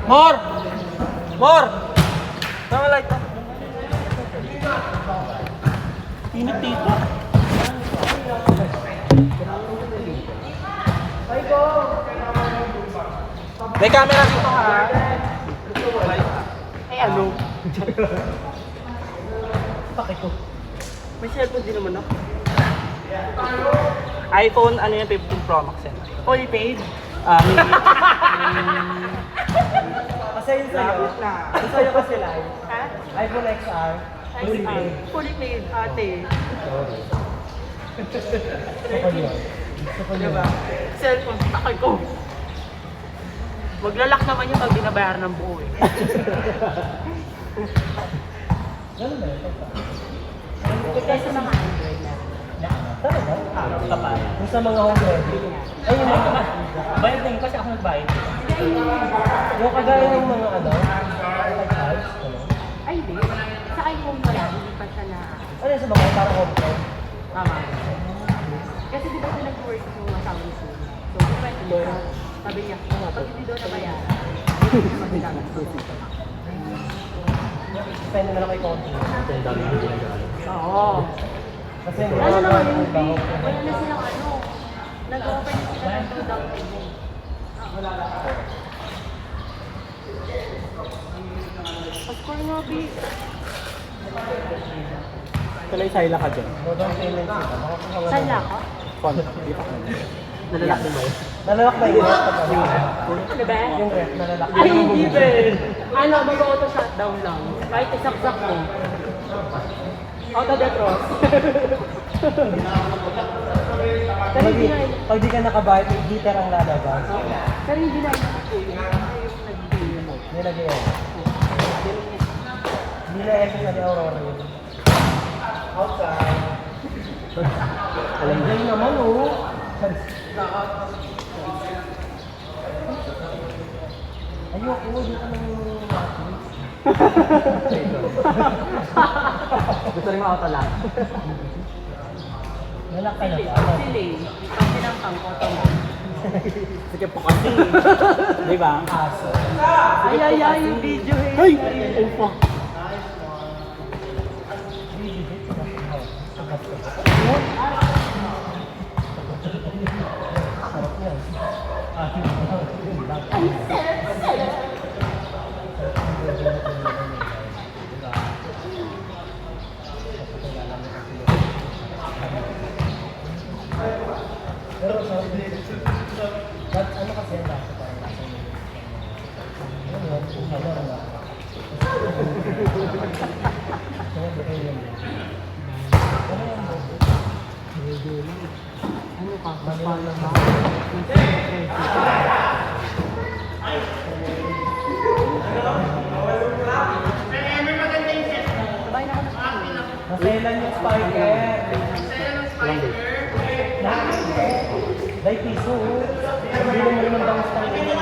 More! More! Tama light to. Init dito. May camera dito ha. Ay ano? Bakit ko? May cellphone din naman ako. iPhone, ano yan, 15 Pro Max yan. Fully paid? Kasi yun sa'yo. Yun sa'yo kasi live. Ha? iPhone XR. Fully paid. Fully paid, ate. Gusto ko yun. Gusto ko yun. Diba? Cellphone, takay ko. Maglalak naman yung pag binabayaran ng buo eh. Ganun ba yun? Kaya sa mga Android na. Talaga? Kapal. Yung sa mga home ready. Ay, yun ba? Bayad din kasi ako nagbayad. Yung kagaya ng mga ano? Like Ay, hindi. Sa iPhone wala, hindi pa siya na... ano yun sa mga parang home care? Tama. Kasi di ba siya nag-work yung asawa ni Sue? So, depende siya. Sabi niya, pag hindi daw nabayaran, hindi siya magagamit. Depende na lang kay konti. Oo. Kasi Ano naman yung fee? Wala na silang ano. Nag-open na sila ng 2,000 payment. Pascore nga, B. Tuloy Sayla ka dyan. down payment sila. Makakakuha Saan na ako? Nalalaki mo. Nalalak ba yung ref pag ano? Ano ba? Yung ref, nalalak. Ay, hindi ba? Ano, mag-auto shutdown lang. Kahit isaksak mo. Auto defrost. Pero hindi na Pag di ka nakabayad, yung heater ang lalabas. Pero hindi na ito po yun. Ay, yung nag-deal mo. Nilagay yan. Hindi na effect na ni Aurora yun. Outside. Alam niya naman oh. Ayoko, di ka nang Gusto rin auto lang. Nalak ka na ba? Sili. Pag sinangkang auto mo. Sige po kasi. Di ba? Aso. Ay, yung video eh. Ay! Oh, fuck. Sarap yan. Pero sarap din. But ano kasi ang lasa parang lasa nyo? Ano yun? Ano nga? Ano ka? Kapala ba? Naselan yung spiker. Dahil piso. Hindi mo naman bang spiker niya.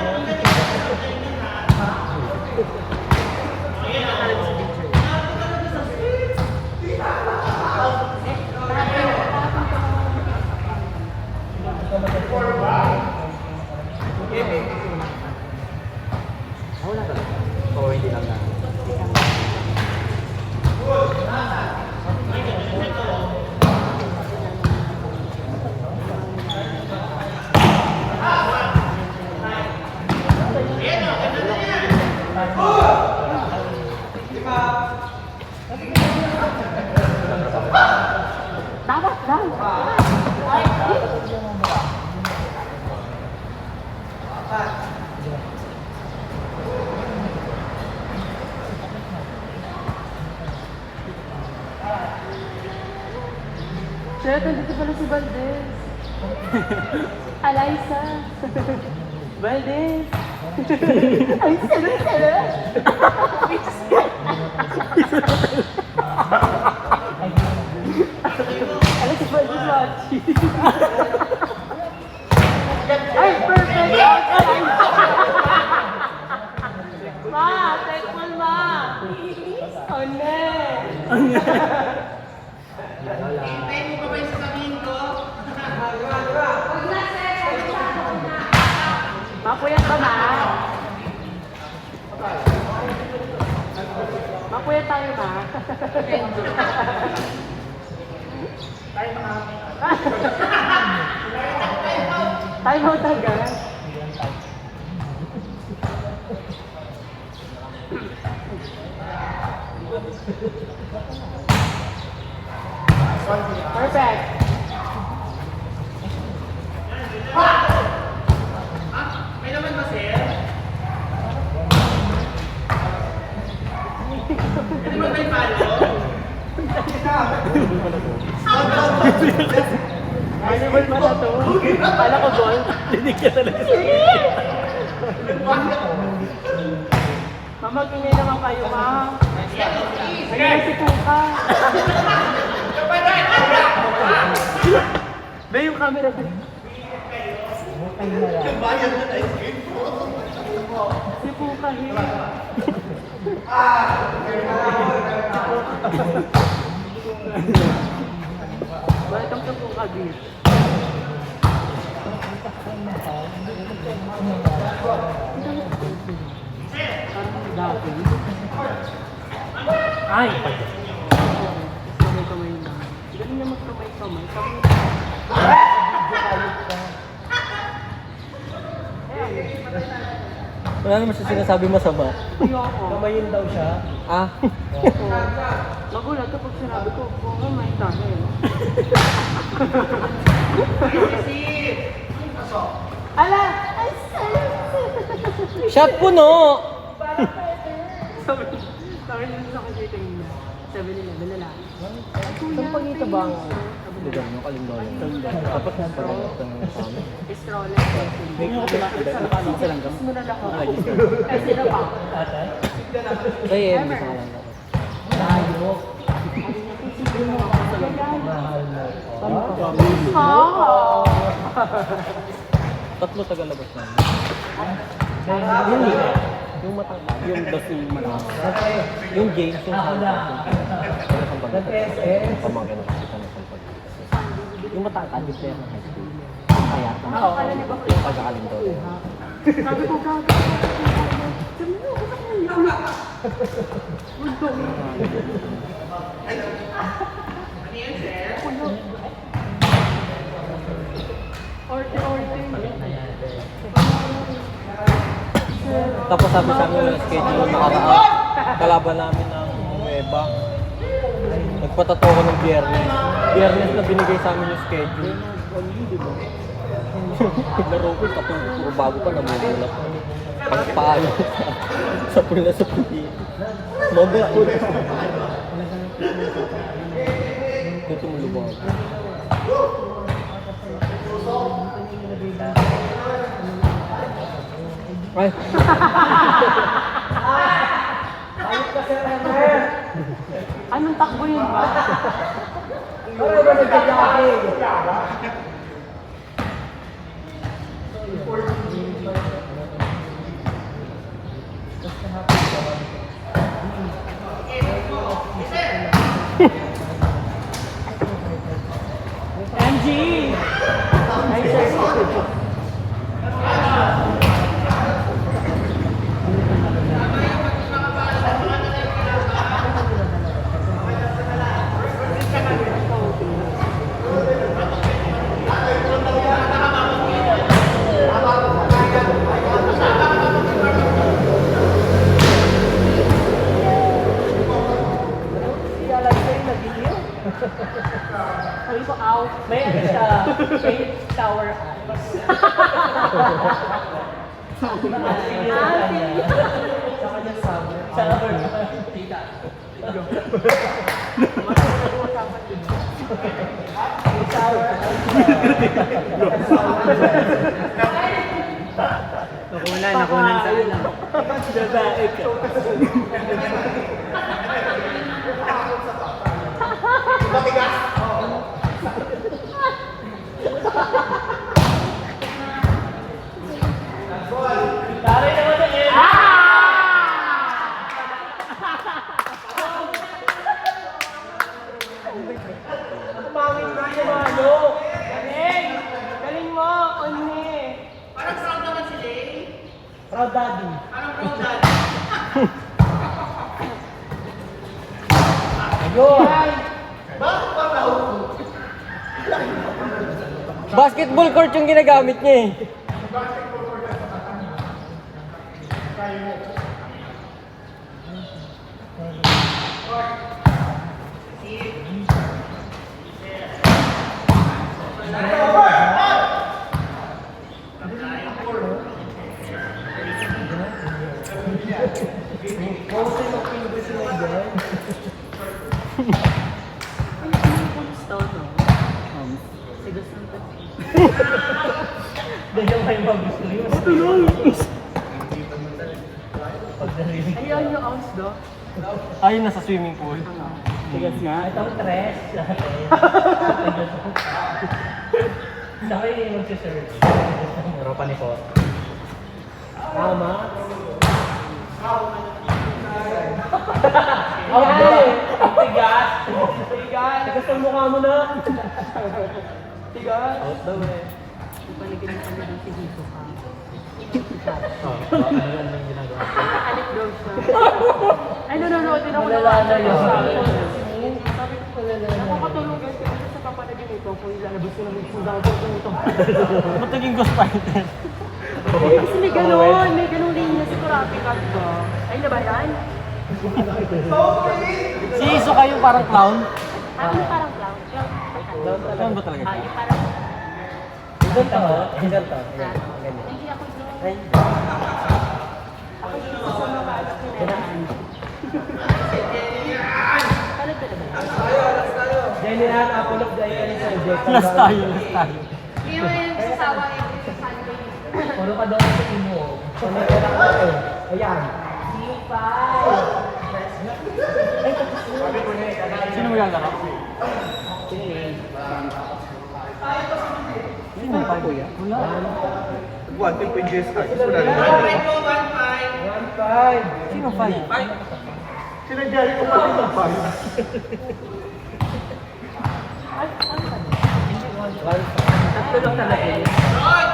Wala talaga. Oo, hindi lang na. Dapat lang. Shit, nandito pala si Valdez. Alaysa. Valdez. Ay, sala-sala. Ano si Valdez watching? Ay, perfect. Ma, thankful ma. Oh, ne. Mapuyat ba ma? Magre-reset tayo na. Time out agad. Perfect. Animal pala to. Kala ko ball. Dinig ka talaga. Mamagingay naman kayo, ma. Ayun si Puka. Ba yung camera din? Si Puka, Bakit ang sa Puka, Beach? Parang dati. Ay! Kamay-kamay na. Galing na magkamay-kamay. Wala naman siya sinasabi masama. Ayoko. Kamayin daw siya. Ah? Oo. Magulat kapag sinabi ko, oo nga, may tayo. Ala! Shot puno! Sabi nila sa kagiting niya. 7-Eleven na lang. Saan pagkita ba ang... Lugar mo, kalimbawa. Dapat na pala ito ng kami. Stroller. Hindi ko sa langgam. Sumunod ako. Kasi na pa. Kaya yun, gusto ka lang ako. Tayo. Mahal mo. Tatlo tagalabas namin. Yung matangkad, yung dasi malakas. Yung James, yung pamangkin na kasi kami sa pag. Yung matangkad, yung player ng high school. Kaya, yung pagkakaling daw. Sabi ko, gago. Sabi mo, Tapos sabi sa amin yung schedule ng nakaraan. Kalaban namin ng Nueva. Nagpatato ko ng Biyernes. Biyernes na binigay sa amin yung schedule. Naglaro ko, tapos puro bago pa, namumulap. Pagpaano sa pula sa puli. Mabukod. Ito tumulubog. Ay! anong takbo yun ba? Para ba nagkakakay? MG! Ay, sir. Sabi ko, ow. May ano siya, may tower eyes. Sa kanya summer. Tita. Nakunan sana. Babae ka. Galing mo, Onne. Proud daddy. Yun! Basketball court yung ginagamit niya eh. Gusto, no? Sigas ng pati. Ganyan kayo magusto yun. Ayun yung ounce, do? Ayun, nasa swimming pool. Tigas nga. Itong tres. Saka yung mag-search. Europa ni po. Tama. Okay. Tigas. Tigas. Tigas ang mukha mo na. Tigas. Out daw eh. Ipaligid na kami ng sigito ka. Ano yan ang ginagawa? Alit daw siya. Ay, nanonood din ako ng Malala yun. Sabi ko, nakakatulog yan kasi sa papanagin ito kung ilalabas ko ng kung gagawin ko ito. Ba't naging ghost fighter? Kasi may gano'n, may gano'n linya sa Kuraping Card ba? Ay, na ba yan? Si Iso kayo parang clown? Ano parang clown? Clown ba talaga Ah, siya? yung parang... Ganito. Ganito. Hindi ako doon. Ako yung isa sa mga anak ni Nerahan. Paano ba naman? General, apulog dahil ka ni Sir Jeff. Last tayo, last tayo. Hindi mo yung sasawa yung sa Sunday. Puro ka doon sa imo. Sanay ka lang ako. Ayan. Sino mo lalaro? Sino pa kuya? Wala. Sino five? Tatlo lang talaga.